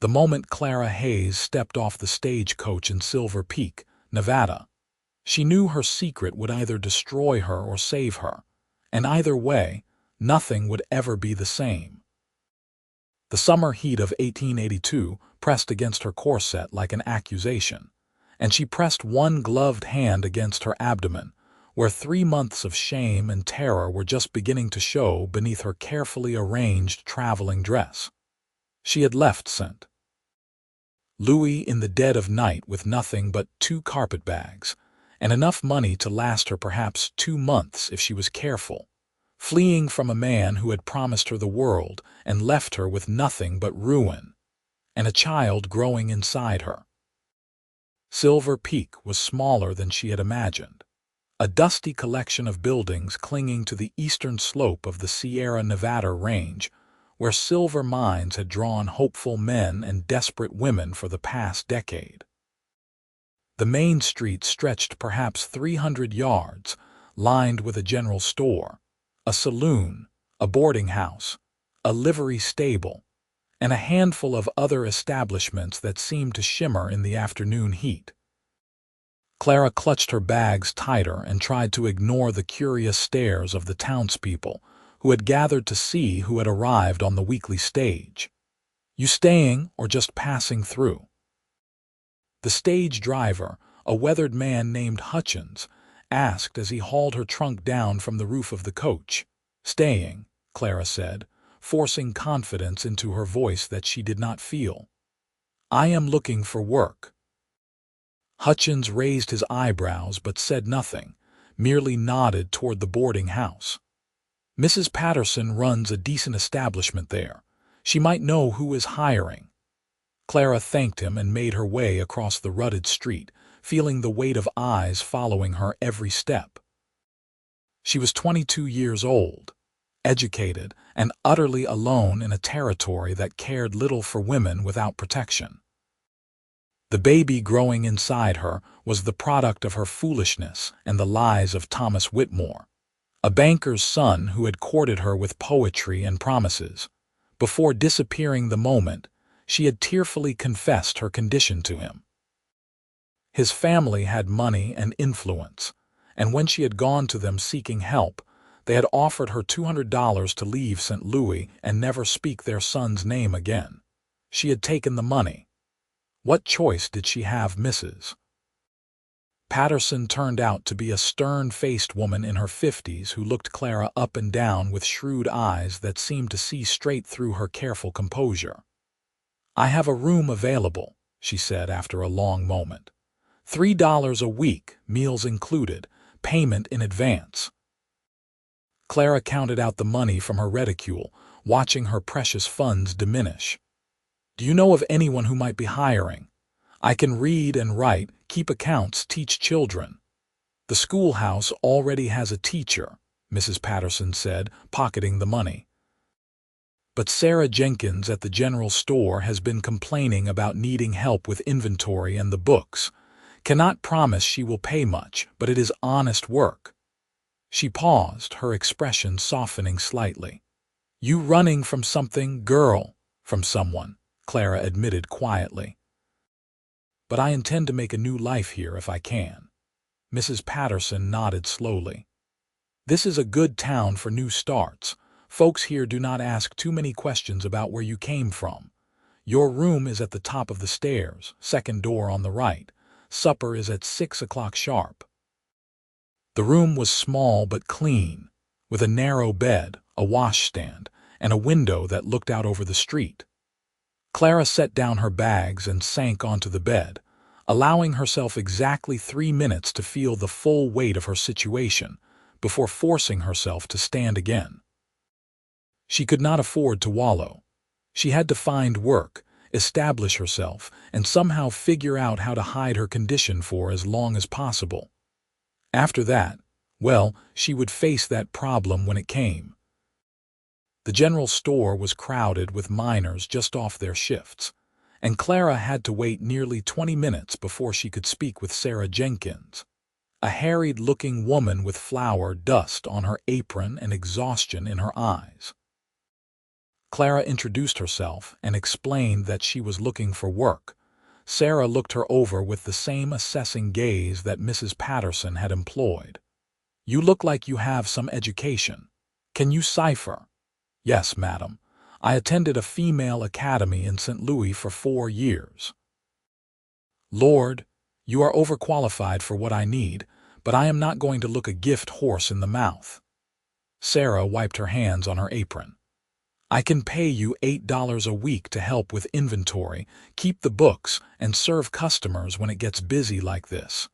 The moment Clara Hayes stepped off the stagecoach in Silver Peak, Nevada, she knew her secret would either destroy her or save her, and either way, nothing would ever be the same. The summer heat of 1882 pressed against her corset like an accusation, and she pressed one gloved hand against her abdomen, where 3 months of shame and terror were just beginning to show beneath her carefully arranged traveling dress. She had left St. Louis in the dead of night with nothing but 2 carpetbags, and enough money to last her perhaps 2 months if she was careful, fleeing from a man who had promised her the world and left her with nothing but ruin, and a child growing inside her. Silver Peak was smaller than she had imagined, a dusty collection of buildings clinging to the eastern slope of the Sierra Nevada range, where silver mines had drawn hopeful men and desperate women for the past decade. The main street stretched perhaps 300 yards, lined with a general store, a saloon, a boarding house, a livery stable, and a handful of other establishments that seemed to shimmer in the afternoon heat. Clara clutched her bags tighter and tried to ignore the curious stares of the townspeople who had gathered to see who had arrived on the weekly stage. "You staying or just passing through?" The stage driver, a weathered man named Hutchins, asked as he hauled her trunk down from the roof of the coach. "Staying," Clara said, forcing confidence into her voice that she did not feel. "I am looking for work." Hutchins raised his eyebrows but said nothing, merely nodded toward the boarding house. "Mrs. Patterson runs a decent establishment there. She might know who is hiring." Clara thanked him and made her way across the rutted street, feeling the weight of eyes following her every step. She was 22 years old, educated, and utterly alone in a territory that cared little for women without protection. The baby growing inside her was the product of her foolishness and the lies of Thomas Whitmore, a banker's son who had courted her with poetry and promises. Before disappearing the moment, she had tearfully confessed her condition to him. His family had money and influence, and when she had gone to them seeking help, they had offered her $200 to leave St. Louis and never speak their son's name again. She had taken the money. What choice did she have, Mrs. Patterson turned out to be a stern-faced woman in her 50s who looked Clara up and down with shrewd eyes that seemed to see straight through her careful composure. "I have a room available," she said after a long moment. $3 a week, meals included, payment in advance." Clara counted out the money from her reticule, watching her precious funds diminish. "Do you know of anyone who might be hiring? I can read and write, keep accounts, teach children." "The schoolhouse already has a teacher," Mrs. Patterson said, pocketing the money. "But Sarah Jenkins at the general store has been complaining about needing help with inventory and the books. Cannot promise she will pay much, but it is honest work." She paused, her expression softening slightly. "You running from something, girl?" "From someone," Clara admitted quietly. "But I intend to make a new life here if I can." Mrs. Patterson nodded slowly. "This is a good town for new starts. Folks here do not ask too many questions about where you came from. Your room is at the top of the stairs, second door on the right. Supper is at 6 o'clock sharp." The room was small but clean, with a narrow bed, a washstand, and a window that looked out over the street. Clara set down her bags and sank onto the bed, allowing herself exactly 3 minutes to feel the full weight of her situation before forcing herself to stand again. She could not afford to wallow. She had to find work, establish herself, and somehow figure out how to hide her condition for as long as possible. After that, well, she would face that problem when it came. The general store was crowded with miners just off their shifts, and Clara had to wait nearly 20 minutes before she could speak with Sarah Jenkins, a harried-looking woman with flour dust on her apron and exhaustion in her eyes. Clara introduced herself and explained that she was looking for work. Sarah looked her over with the same assessing gaze that Mrs. Patterson had employed. "You look like you have some education. Can you cipher?" "Yes, madam. I attended a female academy in St. Louis for 4 years." "Lord, you are overqualified for what I need, but I am not going to look a gift horse in the mouth." Sarah wiped her hands on her apron. "I can pay you $8 a week to help with inventory, keep the books, and serve customers when it gets busy like this.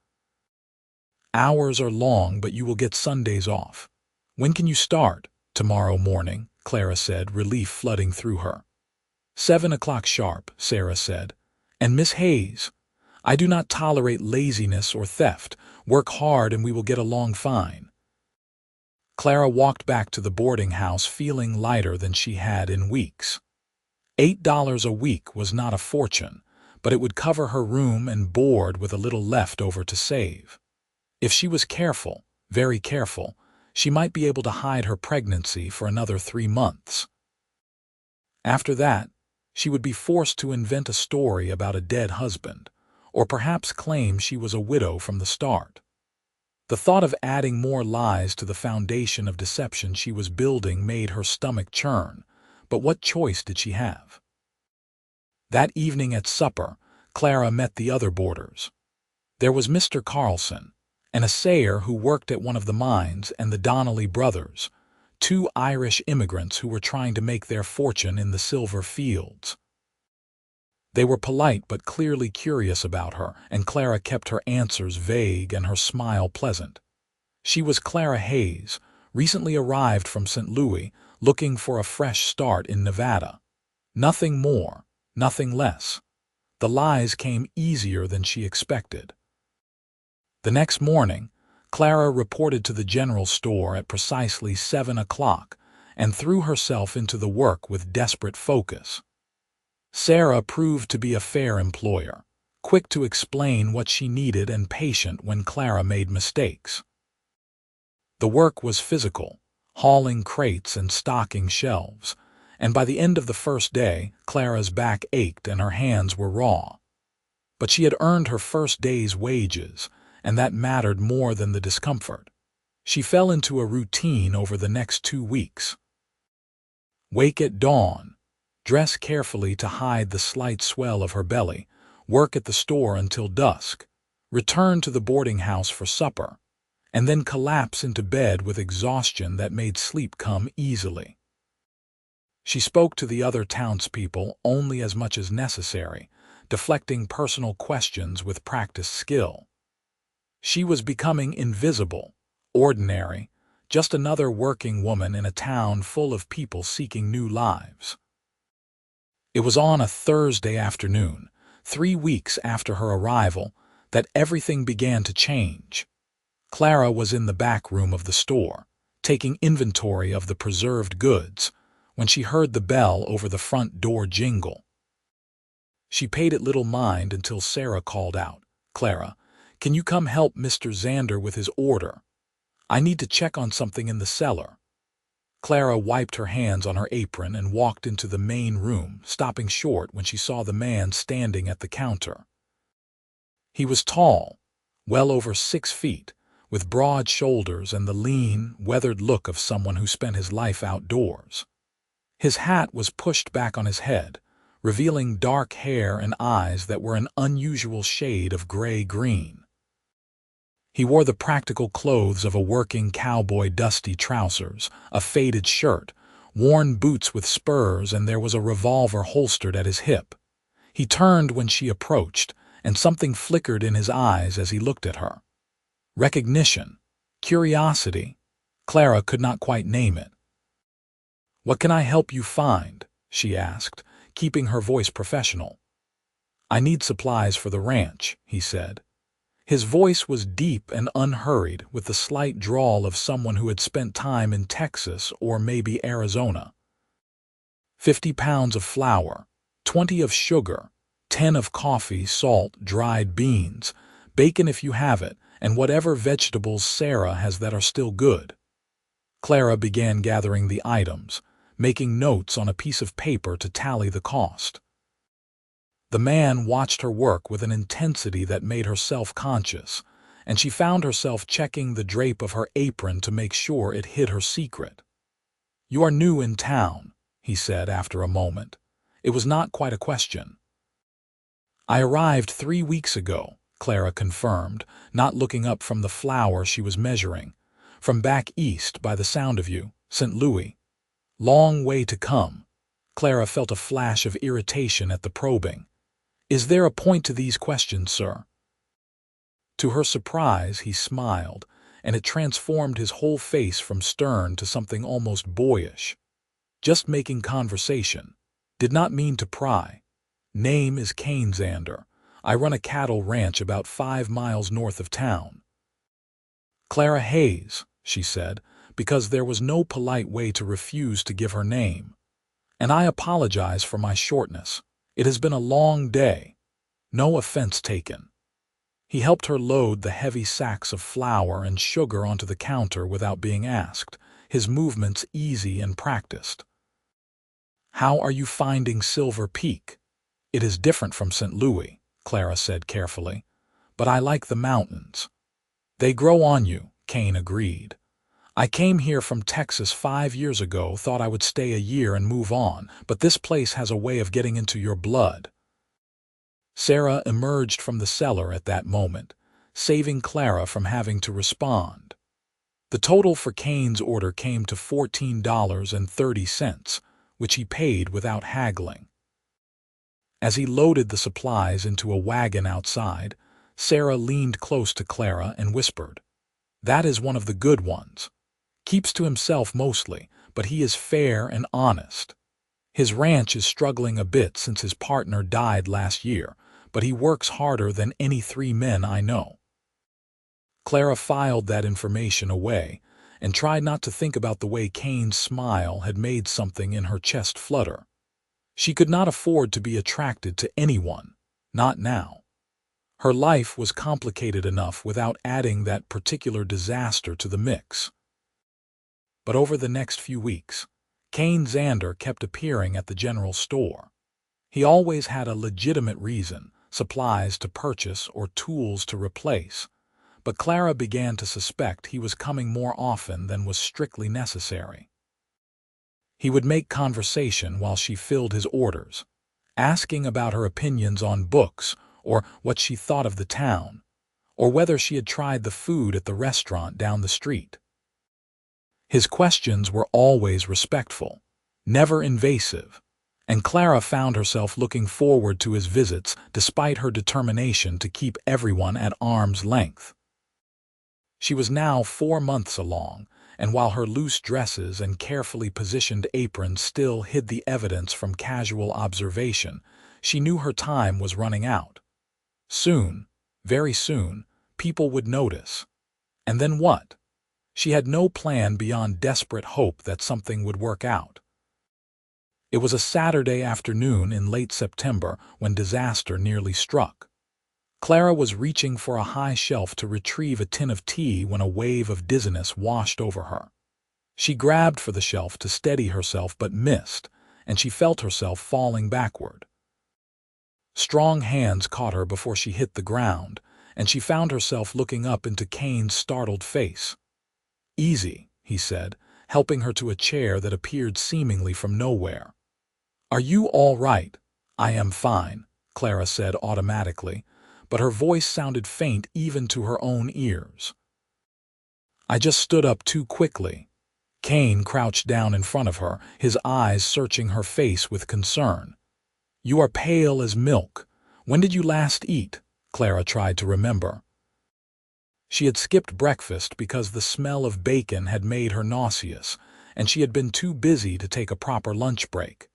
Hours are long, but you will get Sundays off. When can you start?" "Tomorrow morning," Clara said, relief flooding through her. 7 o'clock sharp, Sarah said. "And Miss Hayes, I do not tolerate laziness or theft. Work hard and we will get along fine." Clara walked back to the boarding house feeling lighter than she had in weeks. $8 a week was not a fortune, but it would cover her room and board with a little left over to save. If she was careful, very careful, she might be able to hide her pregnancy for another 3 months. After that, she would be forced to invent a story about a dead husband, or perhaps claim she was a widow from the start. The thought of adding more lies to the foundation of deception she was building made her stomach churn, but what choice did she have? That evening at supper, Clara met the other boarders. There was Mr. Carlson, an assayer who worked at one of the mines, and the Donnelly brothers, 2 Irish immigrants who were trying to make their fortune in the silver fields. They were polite but clearly curious about her, and Clara kept her answers vague and her smile pleasant. She was Clara Hayes, recently arrived from St. Louis, looking for a fresh start in Nevada. Nothing more, nothing less. The lies came easier than she expected. The next morning, Clara reported to the general store at precisely 7 o'clock and threw herself into the work with desperate focus. Sarah proved to be a fair employer, quick to explain what she needed and patient when Clara made mistakes. The work was physical, hauling crates and stocking shelves, and by the end of the first day, Clara's back ached and her hands were raw. But she had earned her first day's wages, and that mattered more than the discomfort. She fell into a routine over the next 2 weeks. Wake at dawn, dress carefully to hide the slight swell of her belly, work at the store until dusk, return to the boarding house for supper, and then collapse into bed with exhaustion that made sleep come easily. She spoke to the other townspeople only as much as necessary, deflecting personal questions with practiced skill. She was becoming invisible, ordinary, just another working woman in a town full of people seeking new lives. It was on a Thursday afternoon, 3 weeks after her arrival, that everything began to change. Clara was in the back room of the store, taking inventory of the preserved goods, when she heard the bell over the front door jingle. She paid it little mind until Sarah called out, "Clara, can you come help Mr. Xander with his order? I need to check on something in the cellar." Clara wiped her hands on her apron and walked into the main room, stopping short when she saw the man standing at the counter. He was tall, well over 6 feet, with broad shoulders and the lean, weathered look of someone who spent his life outdoors. His hat was pushed back on his head, revealing dark hair and eyes that were an unusual shade of gray-green. He wore the practical clothes of a working cowboy: dusty trousers, a faded shirt, worn boots with spurs, and there was a revolver holstered at his hip. He turned when she approached, and something flickered in his eyes as he looked at her. Recognition, curiosity, Clara could not quite name it. "What can I help you find?" she asked, keeping her voice professional. "I need supplies for the ranch," he said. His voice was deep and unhurried, with the slight drawl of someone who had spent time in Texas or maybe Arizona. 50 pounds of flour, 20 of sugar, 10 of coffee, salt, dried beans, bacon if you have it, and whatever vegetables Sarah has that are still good. Clara began gathering the items, making notes on a piece of paper to tally the cost. The man watched her work with an intensity that made her self-conscious, and she found herself checking the drape of her apron to make sure it hid her secret. "You are new in town," he said after a moment. It was not quite a question. "I arrived 3 weeks ago," Clara confirmed, not looking up from the flower she was measuring. "From back east, by the sound of you, St. Louis. Long way to come." Clara felt a flash of irritation at the probing. "Is there a point to these questions, sir?" To her surprise, he smiled, and it transformed his whole face from stern to something almost boyish. "Just making conversation. Did not mean to pry. Name is Cain, Xander. I run a cattle ranch about 5 miles north of town." "Clara Hayes," she said, because there was no polite way to refuse to give her name. "And I apologize for my shortness. It has been a long day. No offense taken." He helped her load the heavy sacks of flour and sugar onto the counter without being asked, his movements easy and practiced. "How are you finding Silver Peak?" "It is different from St. Louis," Clara said carefully, "but I like the mountains." "They grow on you," Cain agreed. "I came here from Texas 5 years ago, thought I would stay a year and move on, but this place has a way of getting into your blood." Sarah emerged from the cellar at that moment, saving Clara from having to respond. The total for Cain's order came to $14.30, which he paid without haggling. As he loaded the supplies into a wagon outside, Sarah leaned close to Clara and whispered, "That is one of the good ones. Keeps to himself mostly, but he is fair and honest. His ranch is struggling a bit since his partner died last year, but he works harder than any 3 men I know." Clara filed that information away and tried not to think about the way Cain's smile had made something in her chest flutter. She could not afford to be attracted to anyone, not now. Her life was complicated enough without adding that particular disaster to the mix. But over the next few weeks, Cain Xander kept appearing at the general store. He always had a legitimate reason, supplies to purchase or tools to replace, but Clara began to suspect he was coming more often than was strictly necessary. He would make conversation while she filled his orders, asking about her opinions on books or what she thought of the town, or whether she had tried the food at the restaurant down the street. His questions were always respectful, never invasive, and Clara found herself looking forward to his visits despite her determination to keep everyone at arm's length. She was now 4 months along, and while her loose dresses and carefully positioned apron still hid the evidence from casual observation, she knew her time was running out. Soon, very soon, people would notice. And then what? She had no plan beyond desperate hope that something would work out. It was a Saturday afternoon in late September when disaster nearly struck. Clara was reaching for a high shelf to retrieve a tin of tea when a wave of dizziness washed over her. She grabbed for the shelf to steady herself but missed, and she felt herself falling backward. Strong hands caught her before she hit the ground, and she found herself looking up into Cain's startled face. "Easy," he said, helping her to a chair that appeared seemingly from nowhere. "Are you all right?" "I am fine," Clara said automatically, but her voice sounded faint even to her own ears. "I just stood up too quickly." Cain crouched down in front of her, his eyes searching her face with concern. "You are pale as milk. When did you last eat?" Clara tried to remember. She had skipped breakfast because the smell of bacon had made her nauseous, and she had been too busy to take a proper lunch break.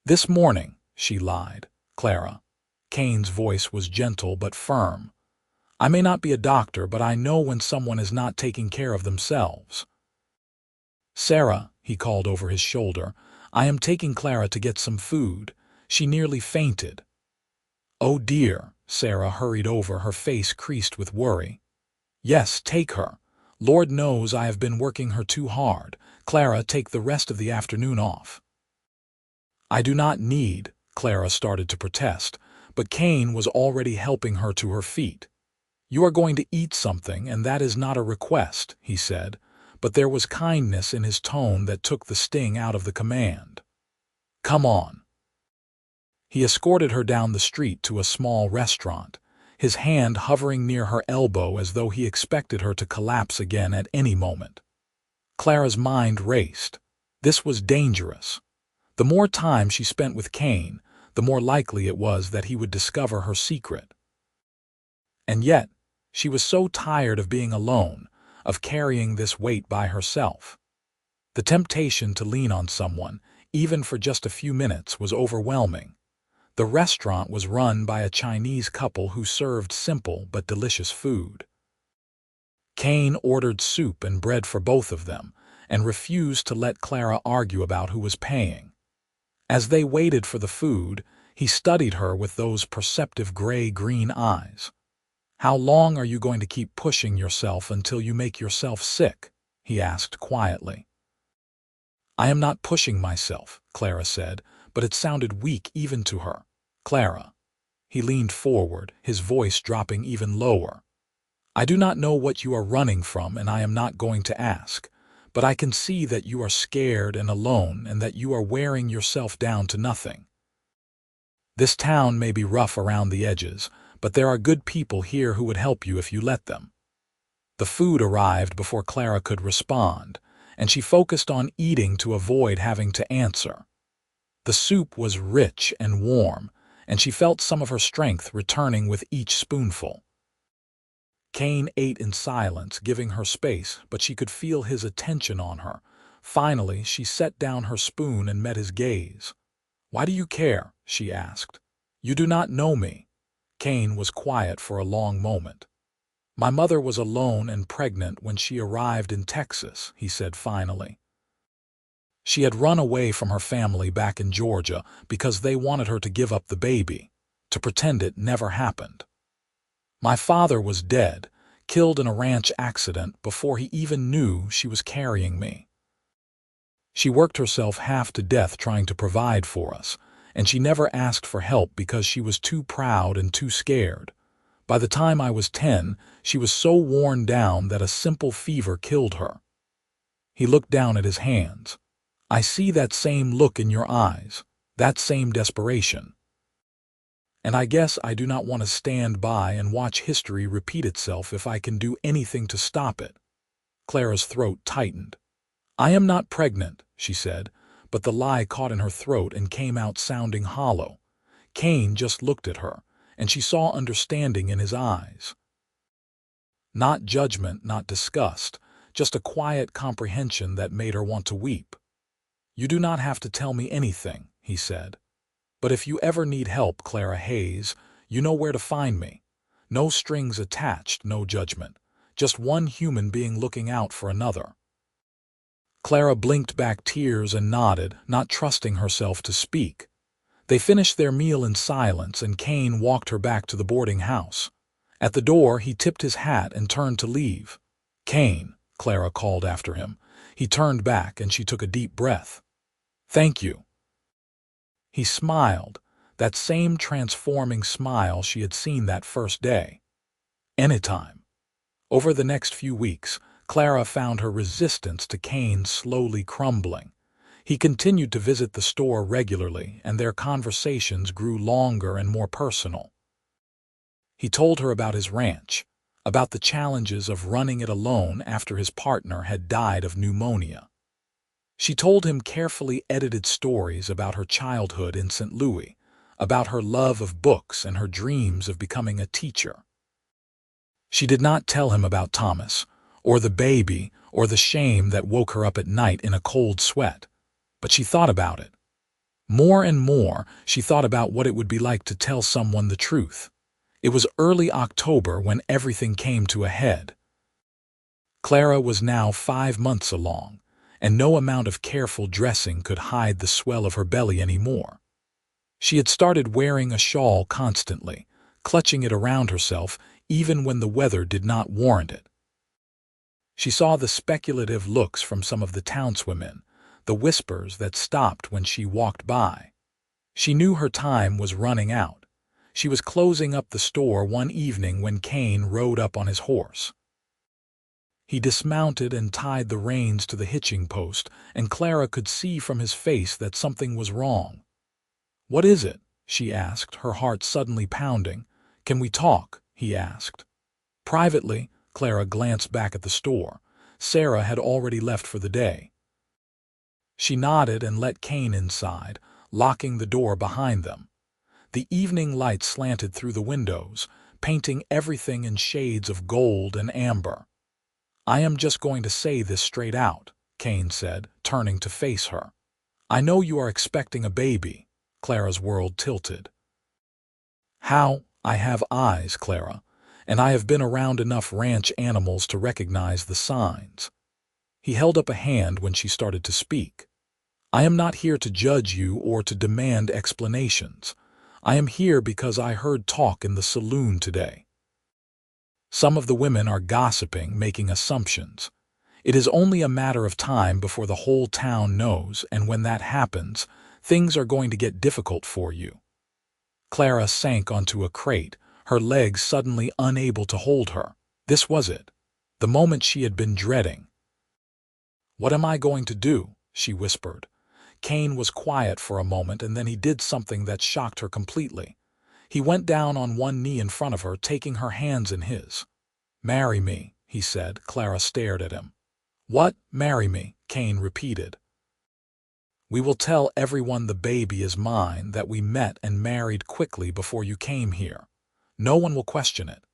"This morning," she lied. "Clara." Cain's voice was gentle but firm. "I may not be a doctor, but I know when someone is not taking care of themselves." "Sarah," he called over his shoulder, "I am taking Clara to get some food. She nearly fainted." "Oh dear," Sarah hurried over, her face creased with worry. "Yes, take her. Lord knows I have been working her too hard," Clara, take the rest of the afternoon off." "I do not need," Clara started to protest, but Cain was already helping her to her feet. "You are going to eat something, and that is not a request," he said, but there was kindness in his tone that took the sting out of the command. "Come on." He escorted her down the street to a small restaurant, his hand hovering near her elbow as though he expected her to collapse again at any moment. Clara's mind raced. This was dangerous. The more time she spent with Cain, the more likely it was that he would discover her secret. And yet, she was so tired of being alone, of carrying this weight by herself. The temptation to lean on someone, even for just a few minutes, was overwhelming. The restaurant was run by a Chinese couple who served simple but delicious food. Cain ordered soup and bread for both of them, and refused to let Clara argue about who was paying. As they waited for the food, he studied her with those perceptive gray-green eyes. "How long are you going to keep pushing yourself until you make yourself sick?" he asked quietly. "I am not pushing myself," Clara said, but it sounded weak even to her. "Clara." He leaned forward, his voice dropping even lower. "I do not know what you are running from, and I am not going to ask, but I can see that you are scared and alone and that you are wearing yourself down to nothing. This town may be rough around the edges, but there are good people here who would help you if you let them." The food arrived before Clara could respond, and she focused on eating to avoid having to answer. The soup was rich and warm, and she felt some of her strength returning with each spoonful. Cain ate in silence, giving her space, but she could feel his attention on her. Finally, she set down her spoon and met his gaze. "Why do you care?" she asked. "You do not know me." Cain was quiet for a long moment. "My mother was alone and pregnant when she arrived in Texas," he said finally. She had run away from her family back in Georgia because they wanted her to give up the baby, to pretend it never happened. "My father was dead, killed in a ranch accident before he even knew she was carrying me. She worked herself half to death trying to provide for us, and she never asked for help because she was too proud and too scared. By the time I was 10, she was so worn down that a simple fever killed her." He looked down at his hands. "I see that same look in your eyes, that same desperation. And I guess I do not want to stand by and watch history repeat itself if I can do anything to stop it." Clara's throat tightened. "I am not pregnant," she said, but the lie caught in her throat and came out sounding hollow. Cain just looked at her, and she saw understanding in his eyes. Not judgment, not disgust, just a quiet comprehension that made her want to weep. "You do not have to tell me anything," he said. "But if you ever need help, Clara Hayes, you know where to find me. No strings attached, no judgment. Just one human being looking out for another." Clara blinked back tears and nodded, not trusting herself to speak. They finished their meal in silence, and Cain walked her back to the boarding house. At the door, he tipped his hat and turned to leave. "Cain," Clara called after him. He turned back, and she took a deep breath. "Thank you." He smiled, that same transforming smile she had seen that first day. "Anytime." Over the next few weeks, Clara found her resistance to Cain slowly crumbling. He continued to visit the store regularly, and their conversations grew longer and more personal. He told her about his ranch, about the challenges of running it alone after his partner had died of pneumonia. She told him carefully edited stories about her childhood in St. Louis, about her love of books and her dreams of becoming a teacher. She did not tell him about Thomas, or the baby, or the shame that woke her up at night in a cold sweat, but she thought about it. More and more, she thought about what it would be like to tell someone the truth. It was early October when everything came to a head. Clara was now 5 months along, and no amount of careful dressing could hide the swell of her belly anymore. She had started wearing a shawl constantly, clutching it around herself even when the weather did not warrant it. She saw the speculative looks from some of the townswomen, the whispers that stopped when she walked by. She knew her time was running out. She was closing up the store one evening when Cain rode up on his horse. He dismounted and tied the reins to the hitching post, and Clara could see from his face that something was wrong. "What is it?" she asked, her heart suddenly pounding. "Can we talk?" he asked. Privately, Clara glanced back at the store. Sarah had already left for the day. She nodded and let Cain inside, locking the door behind them. The evening light slanted through the windows, painting everything in shades of gold and amber. "I am just going to say this straight out," Cain said, turning to face her. "I know you are expecting a baby." Clara's world tilted. "How? I have eyes, Clara, and I have been around enough ranch animals to recognize the signs." He held up a hand when she started to speak. "I am not here to judge you or to demand explanations. I am here because I heard talk in the saloon today. Some of the women are gossiping, making assumptions. It is only a matter of time before the whole town knows, and when that happens, things are going to get difficult for you." Clara sank onto a crate, her legs suddenly unable to hold her. This was it, the moment she had been dreading. "What am I going to do?" she whispered. Cain was quiet for a moment, and then he did something that shocked her completely. He went down on one knee in front of her, taking her hands in his. "Marry me," he said. Clara stared at him. "What? Marry me?" Cain repeated. "We will tell everyone the baby is mine, that we met and married quickly before you came here. No one will question it.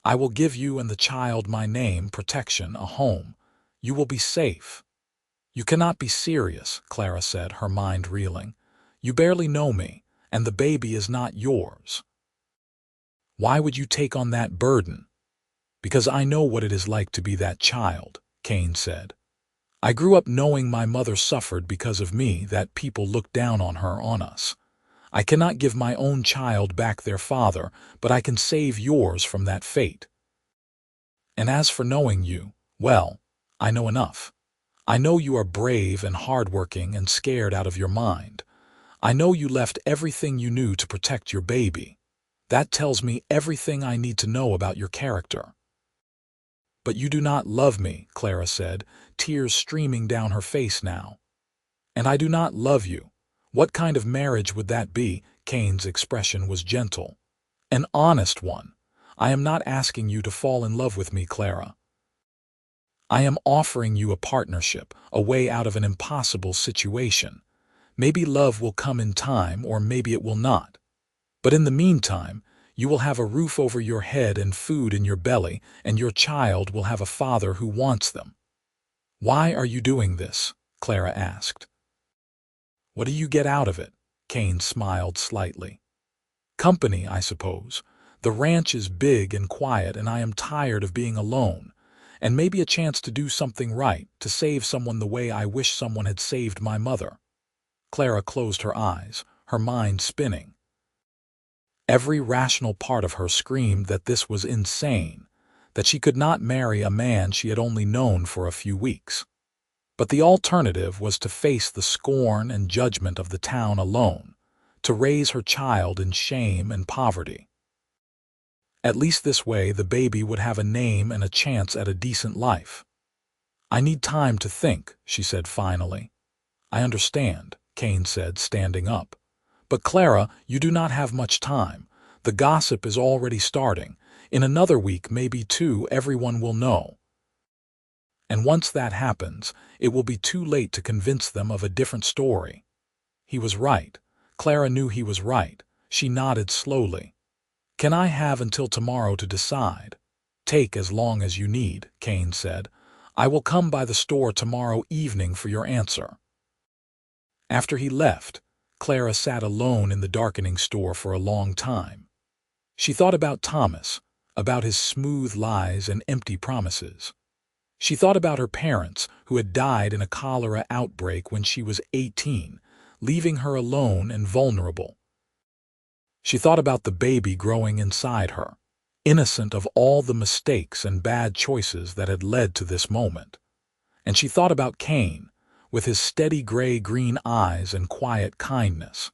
I will give you and the child my name, protection, a home. You will be safe." "You cannot be serious," Clara said, her mind reeling. "You barely know me, and the baby is not yours." "Why would you take on that burden?" "Because I know what it is like to be that child," Cain said. "I grew up knowing my mother suffered because of me, that people looked down on her, on us. I cannot give my own child back their father, but I can save yours from that fate. And as for knowing you, well, I know enough. I know you are brave and hardworking and scared out of your mind. I know you left everything you knew to protect your baby. That tells me everything I need to know about your character." "But you do not love me," Clara said, tears streaming down her face now. "And I do not love you. What kind of marriage would that be?" Cain's expression was gentle. "An honest one. I am not asking you to fall in love with me, Clara. I am offering you a partnership, a way out of an impossible situation. Maybe love will come in time, or maybe it will not. But in the meantime, you will have a roof over your head and food in your belly, and your child will have a father who wants them." "Why are you doing this?" Clara asked. "What do you get out of it?" Cain smiled slightly. "Company, I suppose. The ranch is big and quiet, and I am tired of being alone. And maybe a chance to do something right, to save someone the way I wish someone had saved my mother." Clara closed her eyes, her mind spinning. Every rational part of her screamed that this was insane, that she could not marry a man she had only known for a few weeks. But the alternative was to face the scorn and judgment of the town alone, to raise her child in shame and poverty. At least this way the baby would have a name and a chance at a decent life. "I need time to think," she said finally. "I understand," Cain said, standing up. "But Clara, you do not have much time. The gossip is already starting. In another week, maybe two, everyone will know. And once that happens, it will be too late to convince them of a different story." He was right. Clara knew he was right. She nodded slowly. "Can I have until tomorrow to decide?" "Take as long as you need," Cain said. "I will come by the store tomorrow evening for your answer." After he left, Clara sat alone in the darkening store for a long time. She thought about Thomas, about his smooth lies and empty promises. She thought about her parents, who had died in a cholera outbreak when she was 18, leaving her alone and vulnerable. She thought about the baby growing inside her, innocent of all the mistakes and bad choices that had led to this moment. And she thought about Cain, with his steady gray-green eyes and quiet kindness.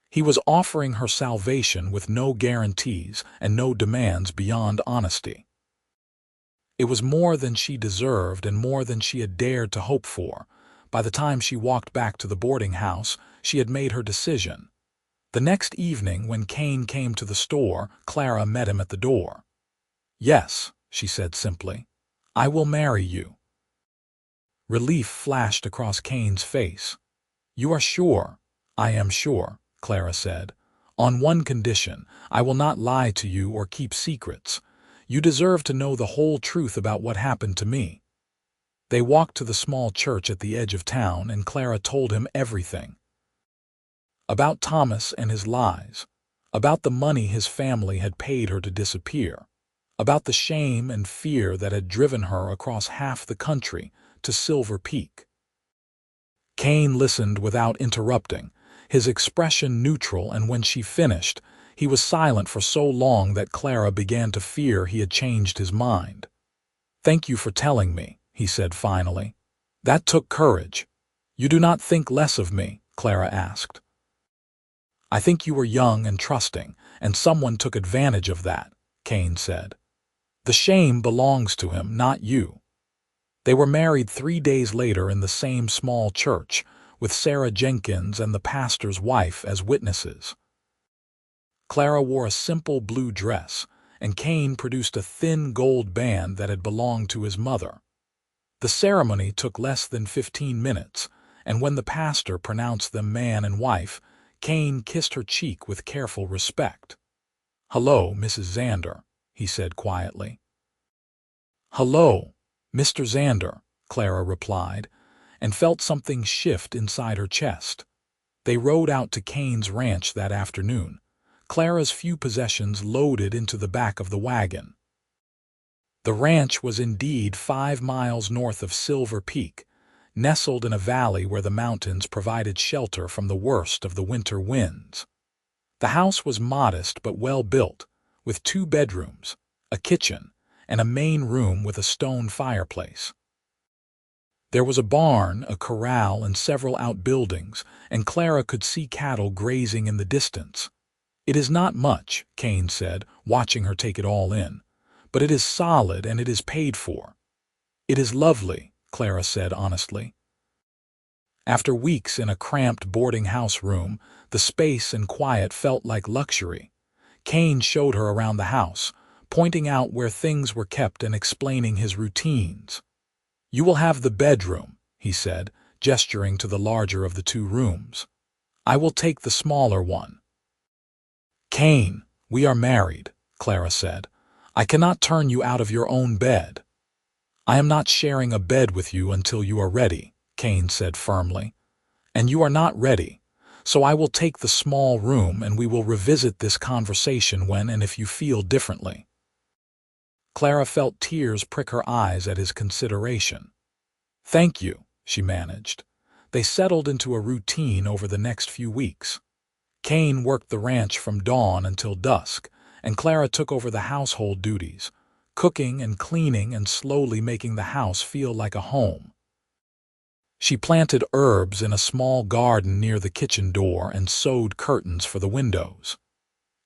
He was offering her salvation with no guarantees and no demands beyond honesty. It was more than she deserved and more than she had dared to hope for. By the time she walked back to the boarding house, she had made her decision. The next evening, when Cain came to the store, Clara met him at the door. "Yes," she said simply, "I will marry you." Relief flashed across Cain's face. "You are sure?" "I am sure," Clara said. "On one condition: I will not lie to you or keep secrets. You deserve to know the whole truth about what happened to me." They walked to the small church at the edge of town, and Clara told him everything. About Thomas and his lies, about the money his family had paid her to disappear, about the shame and fear that had driven her across half the country to Silver Peak. Cain listened without interrupting, his expression neutral, and when she finished, he was silent for so long that Clara began to fear he had changed his mind. "Thank you for telling me," he said finally. "That took courage." "You do not think less of me?" Clara asked. "I think you were young and trusting, and someone took advantage of that," Cain said. "The shame belongs to him, not you." They were married 3 days later in the same small church, with Sarah Jenkins and the pastor's wife as witnesses. Clara wore a simple blue dress, and Cain produced a thin gold band that had belonged to his mother. The ceremony took less than 15 minutes, and when the pastor pronounced them man and wife, Cain kissed her cheek with careful respect. "Hello, Mrs. Xander," he said quietly. "Hello, Mr. Xander," Clara replied, and felt something shift inside her chest. They rode out to Cain's ranch that afternoon, Clara's few possessions loaded into the back of the wagon. The ranch was indeed 5 miles north of Silver Peak, nestled in a valley where the mountains provided shelter from the worst of the winter winds. The house was modest but well built, with 2 bedrooms, a kitchen, and a main room with a stone fireplace. There was a barn, a corral, and several outbuildings, and Clara could see cattle grazing in the distance. "It is not much," Cain said, watching her take it all in, "but it is solid and it is paid for." "It is lovely," Clara said honestly. After weeks in a cramped boarding house room, the space and quiet felt like luxury. Cain showed her around the house, pointing out where things were kept and explaining his routines. "You will have the bedroom," he said, gesturing to the larger of the 2 rooms. "I will take the smaller one." "Cain, we are married," Clara said. "I cannot turn you out of your own bed." "I am not sharing a bed with you until you are ready," Cain said firmly. "And you are not ready, so I will take the small room and we will revisit this conversation when and if you feel differently." Clara felt tears prick her eyes at his consideration. "Thank you," she managed. They settled into a routine over the next few weeks. Cain worked the ranch from dawn until dusk, and Clara took over the household duties, cooking and cleaning and slowly making the house feel like a home. She planted herbs in a small garden near the kitchen door and sewed curtains for the windows.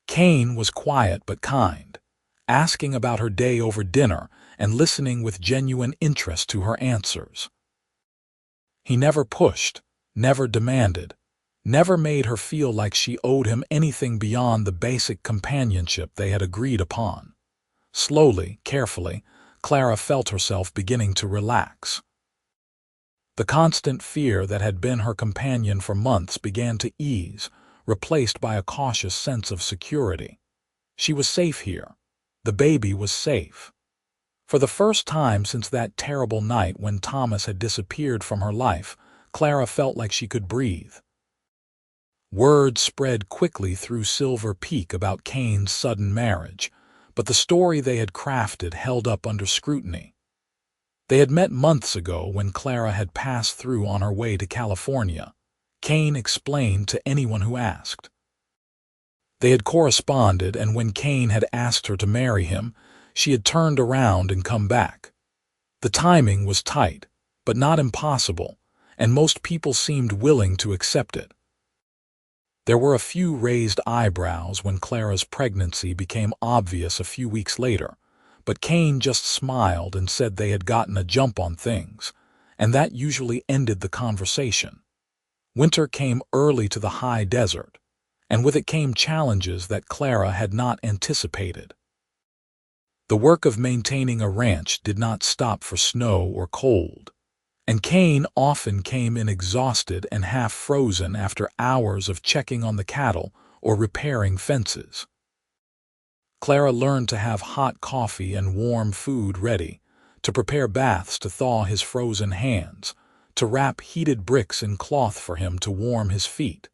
Cain was quiet but kind, asking about her day over dinner and listening with genuine interest to her answers. He never pushed, never demanded, never made her feel like she owed him anything beyond the basic companionship they had agreed upon. Slowly, carefully, Clara felt herself beginning to relax. The constant fear that had been her companion for months began to ease, replaced by a cautious sense of security. She was safe here. The baby was safe. For the first time since that terrible night when Thomas had disappeared from her life, Clara felt like she could breathe. Word spread quickly through Silver Peak about Cain's sudden marriage, but the story they had crafted held up under scrutiny. They had met months ago when Clara had passed through on her way to California, Cain explained to anyone who asked. They had corresponded, and when Cain had asked her to marry him, she had turned around and come back. The timing was tight, but not impossible, and most people seemed willing to accept it. There were a few raised eyebrows when Clara's pregnancy became obvious a few weeks later, but Cain just smiled and said they had gotten a jump on things, and that usually ended the conversation. Winter came early to the high desert, and with it came challenges that Clara had not anticipated. The work of maintaining a ranch did not stop for snow or cold, and Cain often came in exhausted and half-frozen after hours of checking on the cattle or repairing fences. Clara learned to have hot coffee and warm food ready, to prepare baths to thaw his frozen hands, to wrap heated bricks in cloth for him to warm his feet,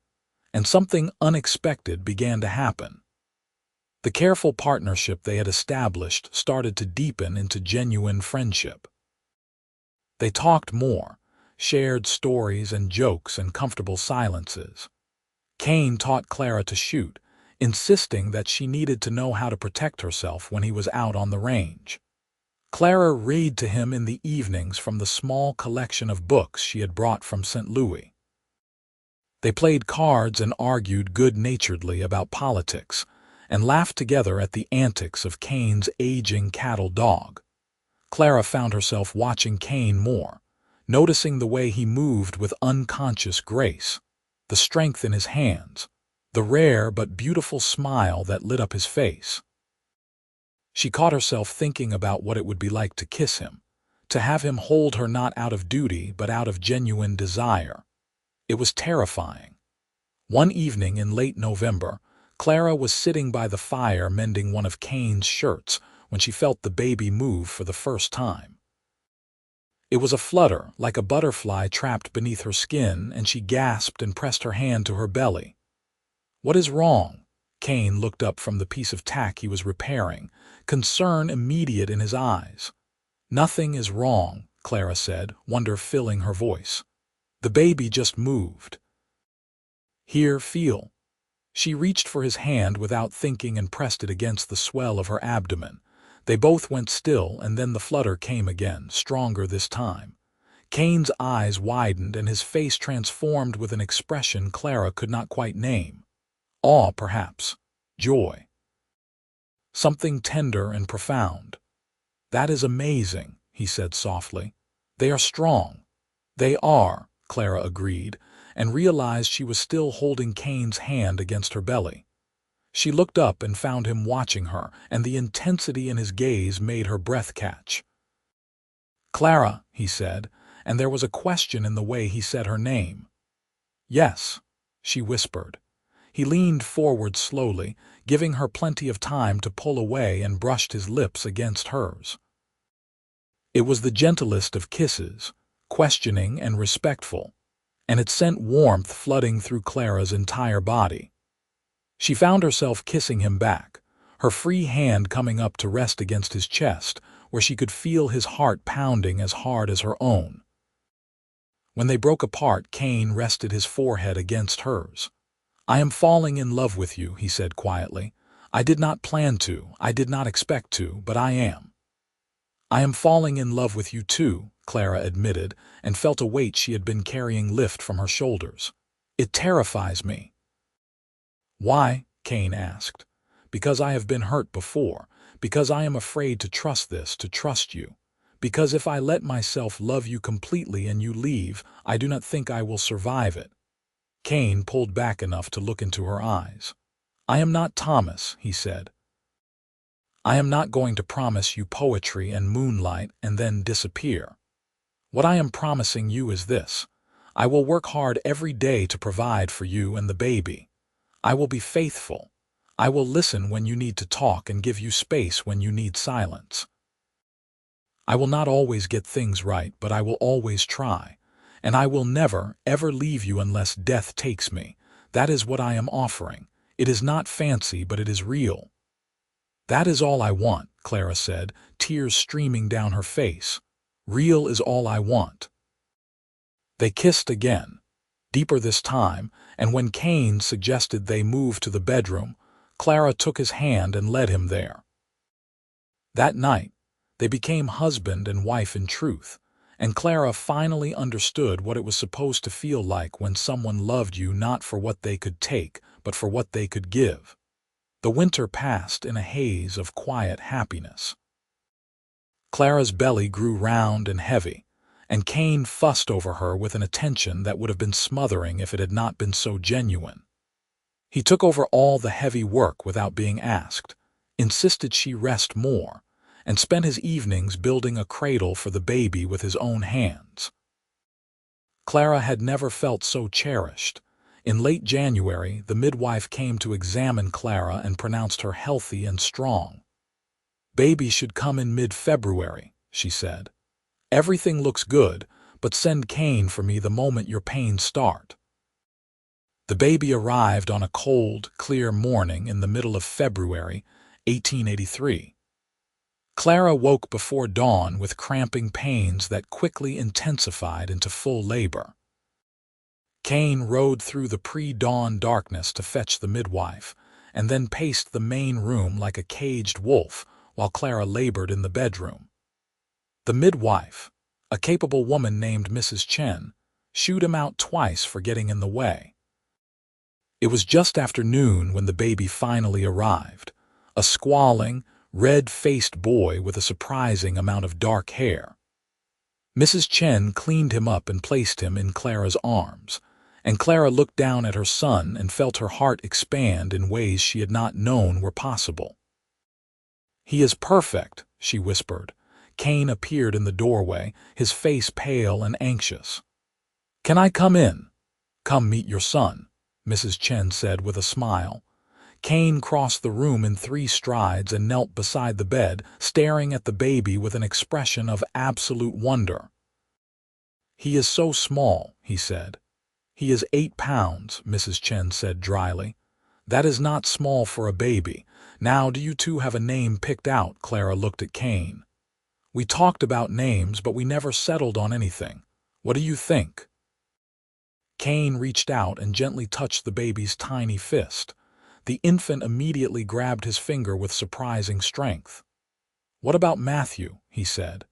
and something unexpected began to happen. The careful partnership they had established started to deepen into genuine friendship. They talked more, shared stories and jokes and comfortable silences. Cain taught Clara to shoot, insisting that she needed to know how to protect herself when he was out on the range. Clara read to him in the evenings from the small collection of books she had brought from St. Louis. They played cards and argued good-naturedly about politics, and laughed together at the antics of Cain's aging cattle dog. Clara found herself watching Cain more, noticing the way he moved with unconscious grace, the strength in his hands, the rare but beautiful smile that lit up his face. She caught herself thinking about what it would be like to kiss him, to have him hold her not out of duty but out of genuine desire. It was terrifying. One evening in late November, Clara was sitting by the fire mending one of Cain's shirts when she felt the baby move for the first time. It was a flutter, like a butterfly trapped beneath her skin, and she gasped and pressed her hand to her belly. "What is wrong?" Cain looked up from the piece of tack he was repairing, concern immediate in his eyes. "Nothing is wrong," Clara said, wonder filling her voice. "The baby just moved." "Here, feel." She reached for his hand without thinking and pressed it against the swell of her abdomen. They both went still, and then the flutter came again, stronger this time. Cain's eyes widened and his face transformed with an expression Clara could not quite name. Awe, perhaps. Joy. Something tender and profound. "That is amazing," he said softly. "They are strong." "They are," Clara agreed, and realized she was still holding Cain's hand against her belly. She looked up and found him watching her, and the intensity in his gaze made her breath catch. "Clara," he said, and there was a question in the way he said her name. "Yes," she whispered. He leaned forward slowly, giving her plenty of time to pull away, and brushed his lips against hers. It was the gentlest of kisses, questioning and respectful, and it sent warmth flooding through Clara's entire body. She found herself kissing him back, her free hand coming up to rest against his chest, where she could feel his heart pounding as hard as her own. When they broke apart, Cain rested his forehead against hers. "I am falling in love with you," he said quietly. "I did not plan to, I did not expect to, but I am." "I am falling in love with you too," Clara admitted, and felt a weight she had been carrying lift from her shoulders. "It terrifies me." "Why?" Cain asked. "Because I have been hurt before, because I am afraid to trust this, to trust you. Because if I let myself love you completely and you leave, I do not think I will survive it." Cain pulled back enough to look into her eyes. "I am not Thomas," he said. "I am not going to promise you poetry and moonlight and then disappear. What I am promising you is this: I will work hard every day to provide for you and the baby. I will be faithful. I will listen when you need to talk and give you space when you need silence. I will not always get things right, but I will always try. And I will never, ever leave you unless death takes me. That is what I am offering. It is not fancy, but it is real." "That is all I want," Clara said, tears streaming down her face. "Real is all I want." They kissed again, deeper this time, and when Cain suggested they move to the bedroom, Clara took his hand and led him there. That night, they became husband and wife in truth, and Clara finally understood what it was supposed to feel like when someone loved you not for what they could take, but for what they could give. The winter passed in a haze of quiet happiness. Clara's belly grew round and heavy, and Cain fussed over her with an attention that would have been smothering if it had not been so genuine. He took over all the heavy work without being asked, insisted she rest more, and spent his evenings building a cradle for the baby with his own hands. Clara had never felt so cherished. In late January, the midwife came to examine Clara and pronounced her healthy and strong. "Baby should come in mid-February," she said. "Everything looks good, but send Cain for me the moment your pains start." The baby arrived on a cold, clear morning in the middle of February, 1883. Clara woke before dawn with cramping pains that quickly intensified into full labor. Cain rode through the pre-dawn darkness to fetch the midwife, and then paced the main room like a caged wolf while Clara labored in the bedroom. The midwife, a capable woman named Mrs. Chen, shooed him out twice for getting in the way. It was just after noon when the baby finally arrived, a squalling, red-faced boy with a surprising amount of dark hair. Mrs. Chen cleaned him up and placed him in Clara's arms, and Clara looked down at her son and felt her heart expand in ways she had not known were possible. "He is perfect," she whispered. Cain appeared in the doorway, his face pale and anxious. "Can I come in?" "Come meet your son," Mrs. Chen said with a smile. Cain crossed the room in 3 strides and knelt beside the bed, staring at the baby with an expression of absolute wonder. "He is so small," he said. "He is 8 pounds, Mrs. Chen said dryly. "That is not small for a baby. Now, do you two have a name picked out?" Clara looked at Cain. "We talked about names, but we never settled on anything. What do you think?" Cain reached out and gently touched the baby's tiny fist. The infant immediately grabbed his finger with surprising strength. "What about Matthew?" he said.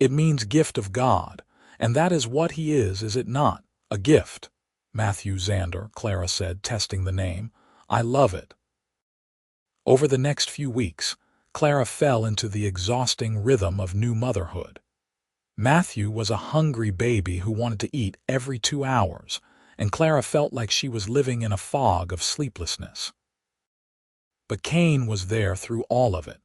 "It means gift of God, and that is what he is it not? A gift." "Matthew Xander," Clara said, testing the name. "I love it." Over the next few weeks, Clara fell into the exhausting rhythm of new motherhood. Matthew was a hungry baby who wanted to eat every 2 hours, and Clara felt like she was living in a fog of sleeplessness. But Cain was there through all of it,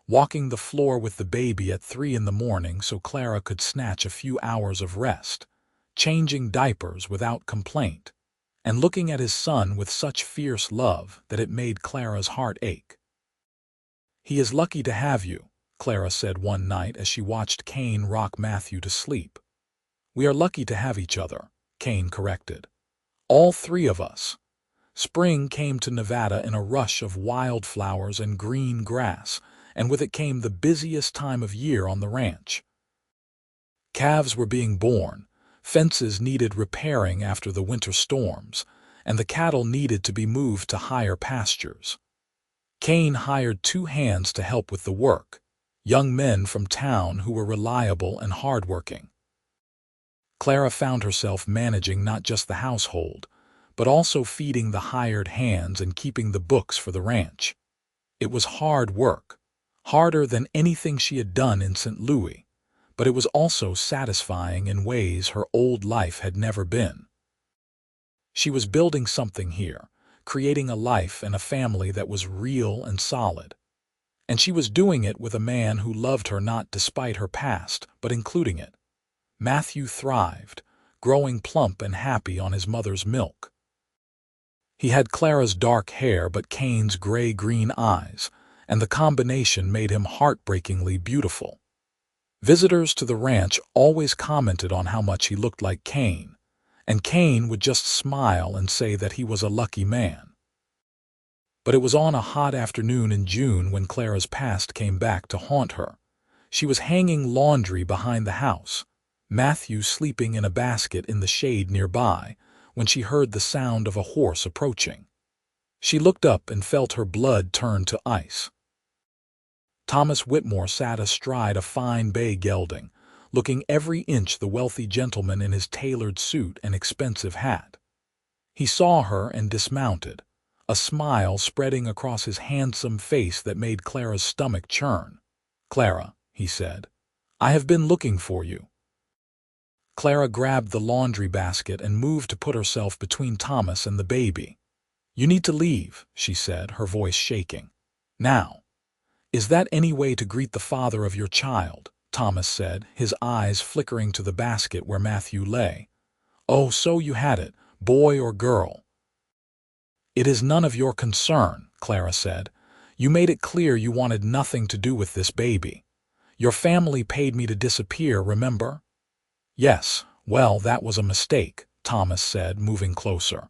walking the floor with the baby at 3 in the morning so Clara could snatch a few hours of rest, changing diapers without complaint, and looking at his son with such fierce love that it made Clara's heart ache. "He is lucky to have you," Clara said one night as she watched Cain rock Matthew to sleep. "We are lucky to have each other," Cain corrected. "All 3 of us." Spring came to Nevada in a rush of wildflowers and green grass, and with it came the busiest time of year on the ranch. Calves were being born, fences needed repairing after the winter storms, and the cattle needed to be moved to higher pastures. Cain hired 2 hands to help with the work, young men from town who were reliable and hardworking. Clara found herself managing not just the household, but also feeding the hired hands and keeping the books for the ranch. It was hard work, harder than anything she had done in St. Louis, but it was also satisfying in ways her old life had never been. She was building something here, creating a life and a family that was real and solid. And she was doing it with a man who loved her not despite her past, but including it. Matthew thrived, growing plump and happy on his mother's milk. He had Clara's dark hair but Cain's gray-green eyes, and the combination made him heartbreakingly beautiful. Visitors to the ranch always commented on how much he looked like Cain, and Cain would just smile and say that he was a lucky man. But it was on a hot afternoon in June when Clara's past came back to haunt her. She was hanging laundry behind the house, Matthew sleeping in a basket in the shade nearby, when she heard the sound of a horse approaching. She looked up and felt her blood turn to ice. Thomas Whitmore sat astride a fine bay gelding, looking every inch the wealthy gentleman in his tailored suit and expensive hat. He saw her and dismounted, a smile spreading across his handsome face that made Clara's stomach churn. "Clara," he said, "I have been looking for you." Clara grabbed the laundry basket and moved to put herself between Thomas and the baby. "You need to leave," she said, her voice shaking. "Now." "Is that any way to greet the father of your child?" Thomas said, his eyes flickering to the basket where Matthew lay. "Oh, so you had it, boy or girl." "It is none of your concern," Clara said. "You made it clear you wanted nothing to do with this baby. Your family paid me to disappear, remember?" "Yes, well, that was a mistake," Thomas said, moving closer.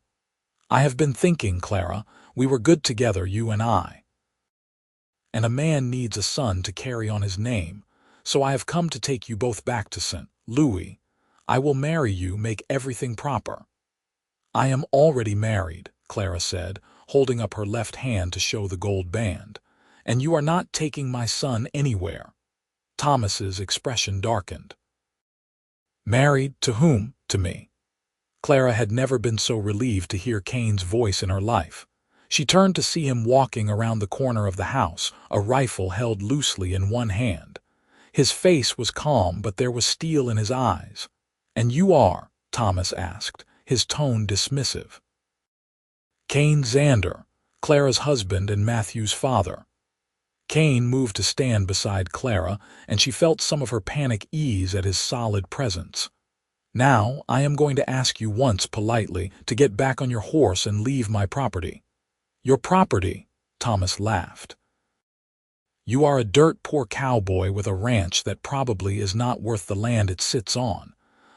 "I have been thinking, Clara, we were good together, you and I. And a man needs a son to carry on his name, so I have come to take you both back to St. Louis. I will marry you, make everything proper." "I am already married," Clara said, holding up her left hand to show the gold band. "And you are not taking my son anywhere." Thomas's expression darkened. "Married to whom? To me." Clara had never been so relieved to hear Cain's voice in her life. She turned to see him walking around the corner of the house, a rifle held loosely in one hand. His face was calm, but there was steel in his eyes. "And you are?" Thomas asked, his tone dismissive. "Cain Xander, Clara's husband and Matthew's father." Cain moved to stand beside Clara, and she felt some of her panic ease at his solid presence. "Now, I am going to ask you once politely to get back on your horse and leave my property." "Your property?" Thomas laughed. "You are a dirt-poor cowboy with a ranch that probably is not worth the land it sits on.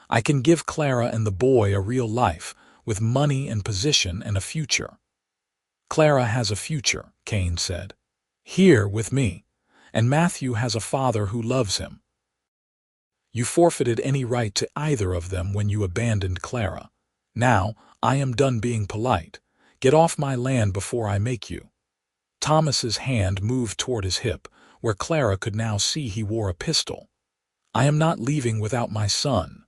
I can give Clara and the boy a real life, with money and position and a future." "Clara has a future," Cain said. "Here with me. And Matthew has a father who loves him. You forfeited any right to either of them when you abandoned Clara. Now, I am done being polite. Get off my land before I make you." Thomas's hand moved toward his hip, where Clara could now see he wore a pistol. "I am not leaving without my son."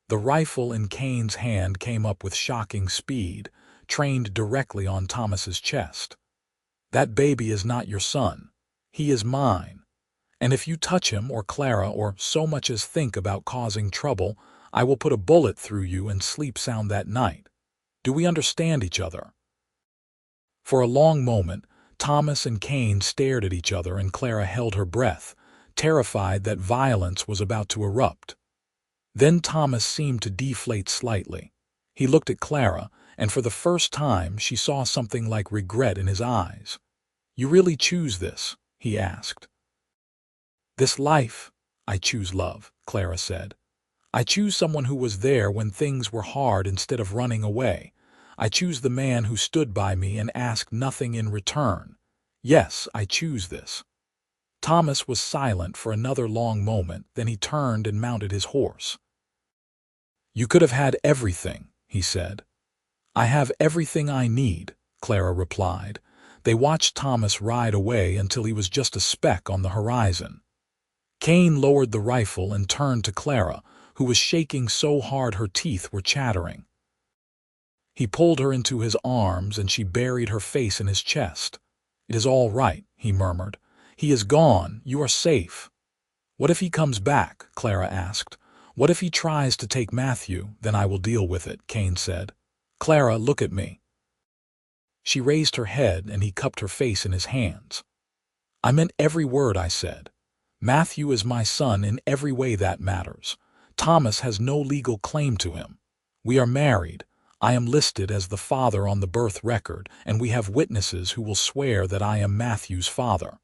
The rifle in Cain's hand came up with shocking speed, trained directly on Thomas's chest. "That baby is not your son. He is mine. And if you touch him or Clara or so much as think about causing trouble, I will put a bullet through you and sleep sound that night. Do we understand each other?" For a long moment, Thomas and Cain stared at each other, and Clara held her breath, terrified that violence was about to erupt. Then Thomas seemed to deflate slightly. He looked at Clara, and for the first time she saw something like regret in his eyes. "You really choose this?" he asked. "This life? I choose love," Clara said. "I choose someone who was there when things were hard instead of running away. I choose the man who stood by me and asked nothing in return. Yes, I choose this." Thomas was silent for another long moment, then he turned and mounted his horse. "You could have had everything," he said. "I have everything I need," Clara replied. They watched Thomas ride away until he was just a speck on the horizon. Cain lowered the rifle and turned to Clara, who was shaking so hard her teeth were chattering. He pulled her into his arms, and she buried her face in his chest. "It is all right," he murmured. "He is gone. You are safe." "What if he comes back?" Clara asked. "What if he tries to take Matthew? Then I will deal with it," Cain said. "Clara, look at me." She raised her head, and he cupped her face in his hands. "I meant every word I said. Matthew is my son in every way that matters. Thomas has no legal claim to him. We are married. I am listed as the father on the birth record, and we have witnesses who will swear that I am Matthew's father.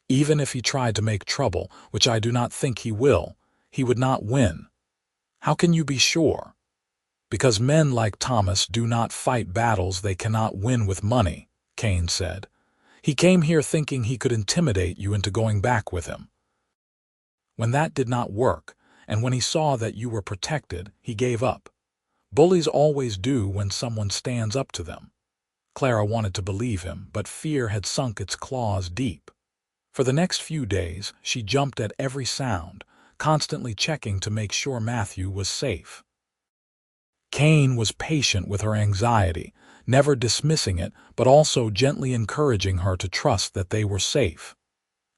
Even if he tried to make trouble, which I do not think he will, he would not win." "How can you be sure?" "Because men like Thomas do not fight battles they cannot win with money," Cain said. "He came here thinking he could intimidate you into going back with him. When that did not work, and when he saw that you were protected, he gave up. Bullies always do when someone stands up to them. Clara wanted to believe him, but fear had sunk its claws deep. For the next few days, she jumped at every sound, constantly checking to make sure Matthew was safe. Cain was patient with her anxiety, never dismissing it, but also gently encouraging her to trust that they were safe.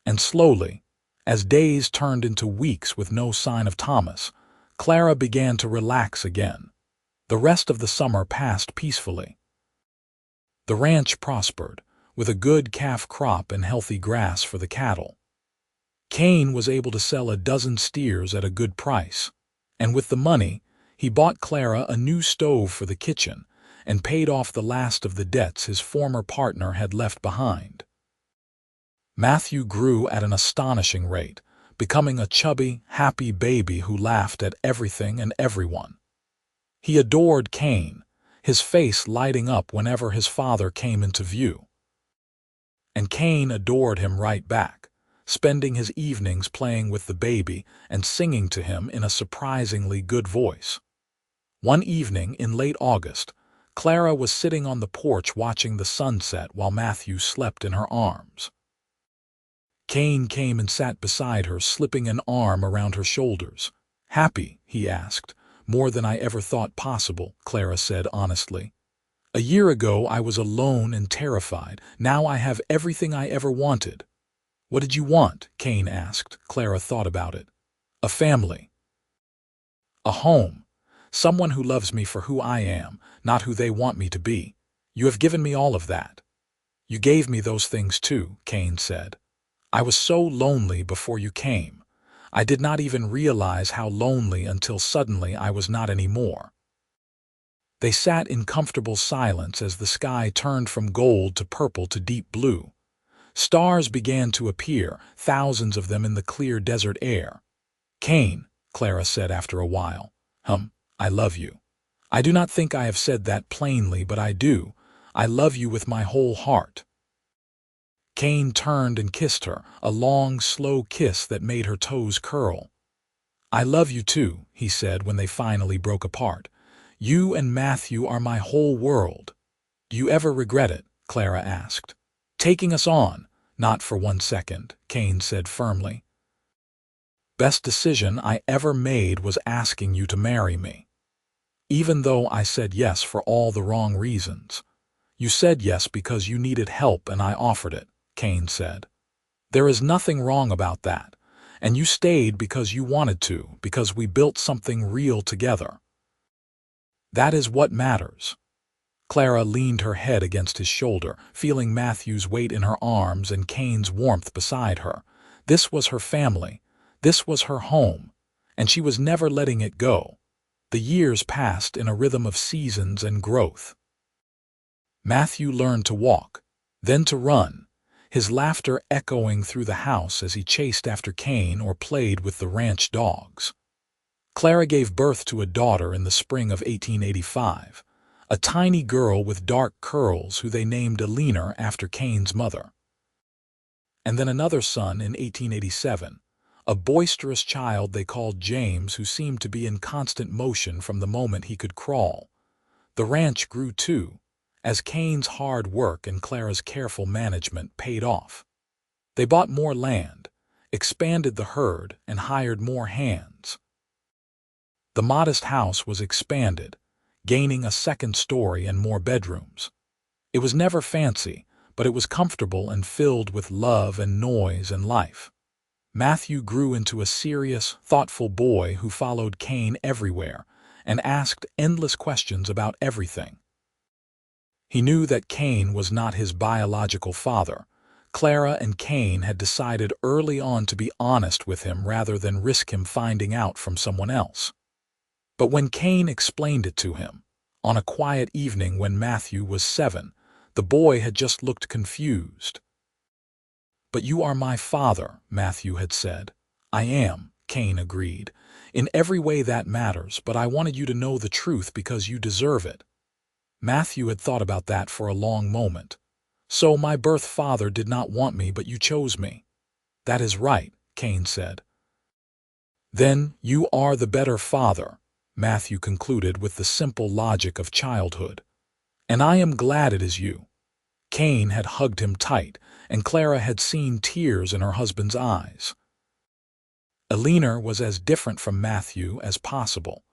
And slowly, as days turned into weeks with no sign of Thomas, Clara began to relax again. The rest of the summer passed peacefully. The ranch prospered, with a good calf crop and healthy grass for the cattle. Cain was able to sell a dozen steers at a good price, and with the money, he bought Clara a new stove for the kitchen and paid off the last of the debts his former partner had left behind. Matthew grew at an astonishing rate, becoming a chubby, happy baby who laughed at everything and everyone. He adored Cain, his face lighting up whenever his father came into view. And Cain adored him right back, spending his evenings playing with the baby and singing to him in a surprisingly good voice. One evening in late August, Clara was sitting on the porch watching the sunset while Matthew slept in her arms. Cain came and sat beside her, slipping an arm around her shoulders. "Happy?" he asked. "More than I ever thought possible," Clara said honestly. "A year ago I was alone and terrified. Now I have everything I ever wanted." "What did you want?" Cain asked. Clara thought about it. "A family. A home. Someone who loves me for who I am, not who they want me to be. You have given me all of that." "You gave me those things too," Cain said. "I was so lonely before you came. I did not even realize how lonely until suddenly I was not anymore." They sat in comfortable silence as the sky turned from gold to purple to deep blue. Stars began to appear, thousands of them in the clear desert air. "Cain," Clara said after a while, I love you. I do not think I have said that plainly, but I do. I love you with my whole heart." Cain turned and kissed her, a long, slow kiss that made her toes curl. "I love you too," he said when they finally broke apart. "You and Matthew are my whole world." "Do you ever regret it?" Clara asked. "Taking us on?" "Not for 1 second," Cain said firmly. "Best decision I ever made was asking you to marry me. Even though I said yes for all the wrong reasons. You said yes because you needed help and I offered it," Cain said. "There is nothing wrong about that. And you stayed because you wanted to, because we built something real together. That is what matters." Clara leaned her head against his shoulder, feeling Matthew's weight in her arms and Cain's warmth beside her. This was her family. This was her home. And she was never letting it go. The years passed in a rhythm of seasons and growth. Matthew learned to walk, then to run, his laughter echoing through the house as he chased after Cain or played with the ranch dogs. Clara gave birth to a daughter in the spring of 1885, a tiny girl with dark curls who they named Alina after Cain's mother. And then another son in 1887, a boisterous child they called James who seemed to be in constant motion from the moment he could crawl. The ranch grew too, as Cain's hard work and Clara's careful management paid off. They bought more land, expanded the herd, and hired more hands. The modest house was expanded, gaining a second story and more bedrooms. It was never fancy, but it was comfortable and filled with love and noise and life. Matthew grew into a serious, thoughtful boy who followed Cain everywhere and asked endless questions about everything. He knew that Cain was not his biological father. Clara and Cain had decided early on to be honest with him rather than risk him finding out from someone else. But when Cain explained it to him, on a quiet evening when Matthew was 7, the boy had just looked confused. "But you are my father," Matthew had said. "I am," Cain agreed. "In every way that matters, but I wanted you to know the truth because you deserve it." Matthew had thought about that for a long moment. "So my birth father did not want me, but you chose me." "That is right," Cain said. "Then you are the better father," Matthew concluded with the simple logic of childhood. And I am glad it is you." Cain had hugged him tight, and Clara had seen tears in her husband's eyes. Eleanor was as different from Matthew as possible,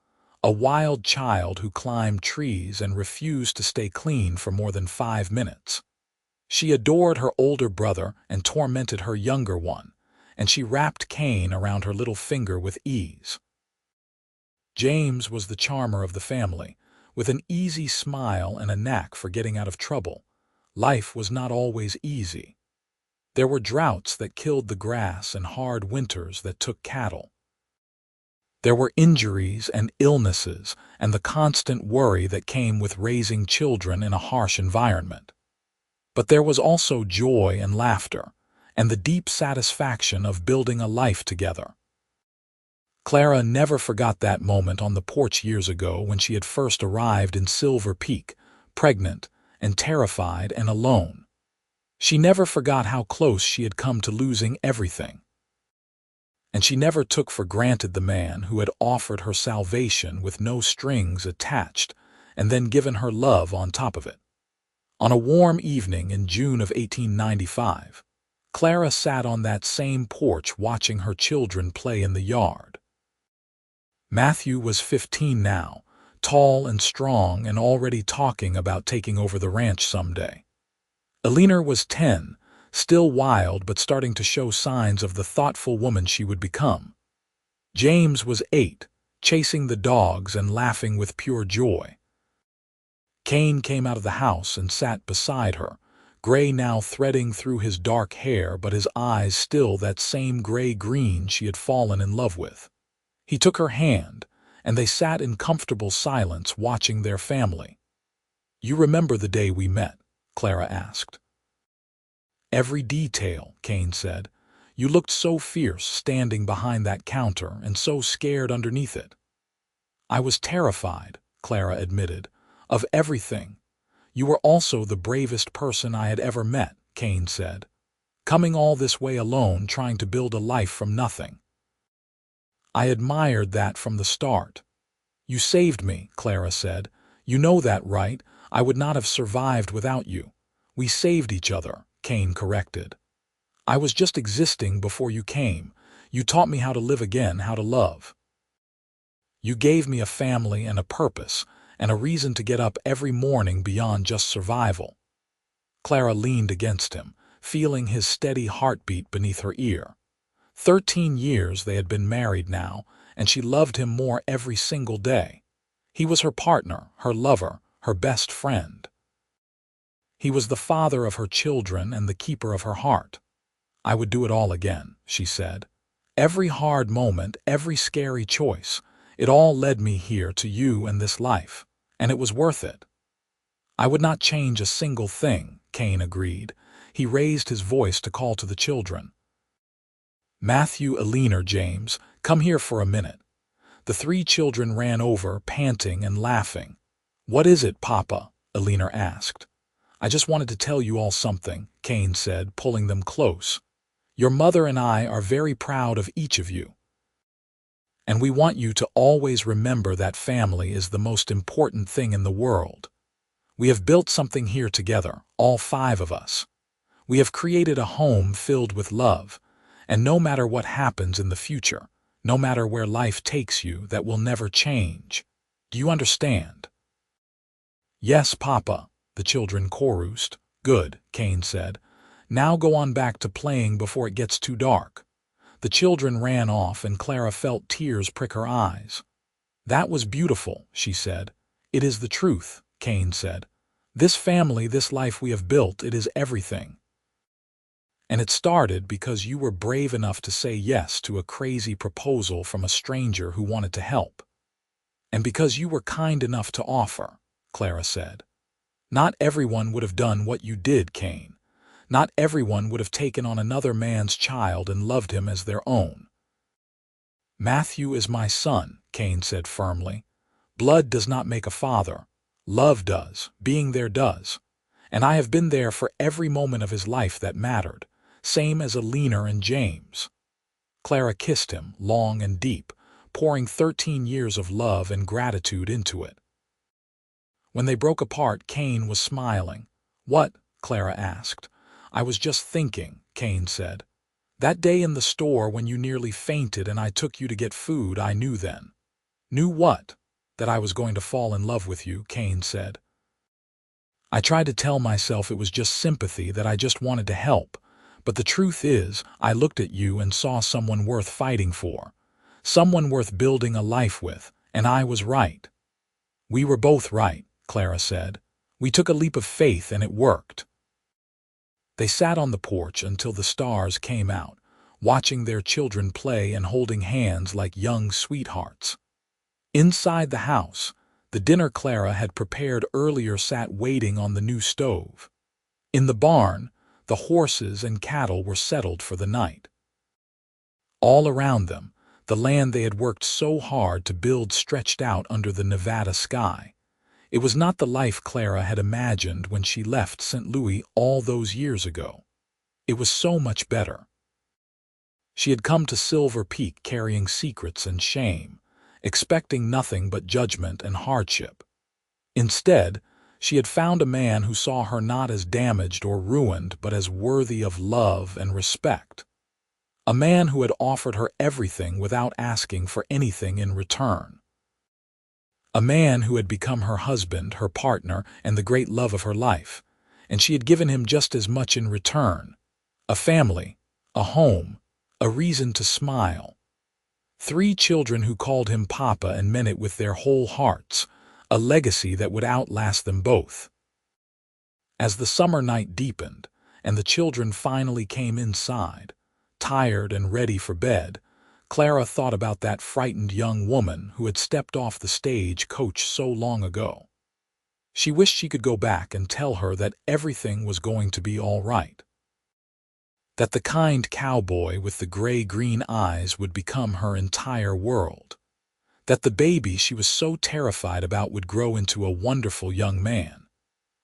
a wild child who climbed trees and refused to stay clean for more than 5 minutes. She adored her older brother and tormented her younger one, and she wrapped Cain around her little finger with ease. James was the charmer of the family, with an easy smile and a knack for getting out of trouble. Life was not always easy. There were droughts that killed the grass and hard winters that took cattle. There were injuries and illnesses and the constant worry that came with raising children in a harsh environment. But there was also joy and laughter, and the deep satisfaction of building a life together. Clara never forgot that moment on the porch years ago when she had first arrived in Silver Peak, pregnant and terrified and alone. She never forgot how close she had come to losing everything. And she never took for granted the man who had offered her salvation with no strings attached and then given her love on top of it. On a warm evening in June of 1895, Clara sat on that same porch watching her children play in the yard. Matthew was 15 now, tall and strong and already talking about taking over the ranch someday. Eleanor was 10, still wild but starting to show signs of the thoughtful woman she would become. James was 8, chasing the dogs and laughing with pure joy. Cain came out of the house and sat beside her, gray now threading through his dark hair but his eyes still that same gray-green she had fallen in love with. He took her hand, and they sat in comfortable silence watching their family. "You remember the day we met?" Clara asked. "Every detail," Cain said. "You looked so fierce standing behind that counter and so scared underneath it." "I was terrified," Clara admitted, "of everything. You were also the bravest person I had ever met," Cain said. "Coming all this way alone, trying to build a life from nothing." "I admired that from the start." "You saved me," Clara said. "You know that, right? I would not have survived without you." "We saved each other," Cain corrected. "I was just existing before you came. You taught me how to live again, how to love. You gave me a family and a purpose, and a reason to get up every morning beyond just survival." Clara leaned against him, feeling his steady heartbeat beneath her ear. 13 years they had been married now, and she loved him more every single day. He was her partner, her lover, her best friend. He was the father of her children and the keeper of her heart. "I would do it all again," she said. "Every hard moment, every scary choice, it all led me here to you and this life, and it was worth it." "I would not change a single thing," Cain agreed. He raised his voice to call to the children. "Matthew, Eleanor, James, come here for a minute." The 3 children ran over, panting and laughing. "What is it, Papa?" Eleanor asked. "I just wanted to tell you all something," Cain said, pulling them close. "Your mother and I are very proud of each of you. And we want you to always remember that family is the most important thing in the world. We have built something here together, all 5 of us. We have created a home filled with love, and no matter what happens in the future, no matter where life takes you, that will never change. Do you understand?" "Yes, Papa," the children chorused. "Good," Cain said. "Now go on back to playing before it gets too dark." The children ran off, and Clara felt tears prick her eyes. "That was beautiful," she said. "It is the truth," Cain said. "This family, this life we have built, it is everything. And it started because you were brave enough to say yes to a crazy proposal from a stranger who wanted to help. And because you were kind enough to offer," Clara said. "Not everyone would have done what you did, Cain. Not everyone would have taken on another man's child and loved him as their own." "Matthew is my son," Cain said firmly. "Blood does not make a father. Love does, being there does. And I have been there for every moment of his life that mattered, same as Eleanor and James." Clara kissed him, long and deep, pouring 13 years of love and gratitude into it. When they broke apart, Cain was smiling. "What?" Clara asked. "I was just thinking," Cain said. "That day in the store when you nearly fainted and I took you to get food, I knew then." "Knew what?" "That I was going to fall in love with you," Cain said. "I tried to tell myself it was just sympathy, that I just wanted to help. But the truth is, I looked at you and saw someone worth fighting for. Someone worth building a life with, and I was right." "We were both right," Clara said. "We took a leap of faith and it worked." They sat on the porch until the stars came out, watching their children play and holding hands like young sweethearts. Inside the house, the dinner Clara had prepared earlier sat waiting on the new stove. In the barn, the horses and cattle were settled for the night. All around them, the land they had worked so hard to build stretched out under the Nevada sky. It was not the life Clara had imagined when she left St. Louis all those years ago. It was so much better. She had come to Silver Peak carrying secrets and shame, expecting nothing but judgment and hardship. Instead, she had found a man who saw her not as damaged or ruined but as worthy of love and respect. A man who had offered her everything without asking for anything in return. A man who had become her husband, her partner, and the great love of her life, and she had given him just as much in return. A family, a home, a reason to smile. 3 children who called him Papa and meant it with their whole hearts, a legacy that would outlast them both. As the summer night deepened, and the children finally came inside, tired and ready for bed, Clara thought about that frightened young woman who had stepped off the stage coach so long ago. She wished she could go back and tell her that everything was going to be all right. That the kind cowboy with the gray-green eyes would become her entire world. That the baby she was so terrified about would grow into a wonderful young man.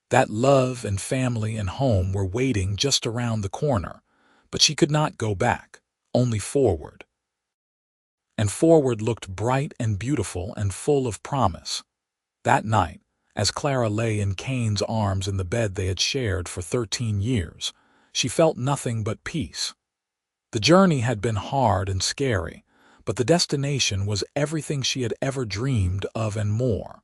That love and family and home were waiting just around the corner, but she could not go back, only forward. And forward looked bright and beautiful and full of promise. That night, as Clara lay in Cain's arms in the bed they had shared for 13 years, she felt nothing but peace. The journey had been hard and scary, but the destination was everything she had ever dreamed of and more.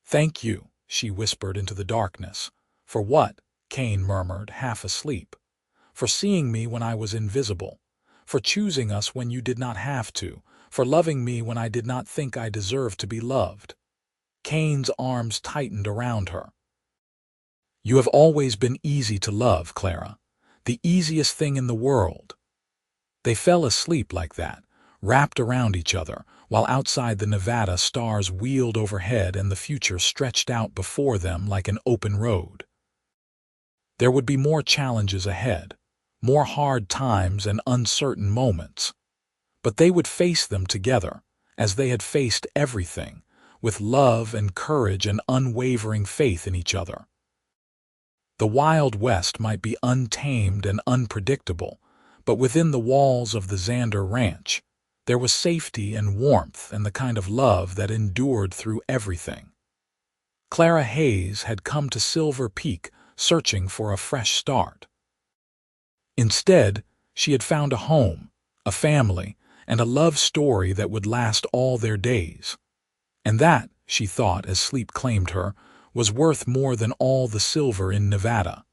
"Thank you," she whispered into the darkness. "For what?" Cain murmured, half asleep. "For seeing me when I was invisible. For choosing us when you did not have to. For loving me when I did not think I deserved to be loved." Cain's arms tightened around her. "You have always been easy to love, Clara. The easiest thing in the world." They fell asleep like that, wrapped around each other, while outside the Nevada stars wheeled overhead and the future stretched out before them like an open road. There would be more challenges ahead, more hard times and uncertain moments. But they would face them together, as they had faced everything, with love and courage and unwavering faith in each other. The Wild West might be untamed and unpredictable, but within the walls of the Xander ranch, there was safety and warmth and the kind of love that endured through everything. Clara Hayes had come to Silver Peak searching for a fresh start. Instead, she had found a home, a family, and a love story that would last all their days. And that, she thought as sleep claimed her, was worth more than all the silver in Nevada.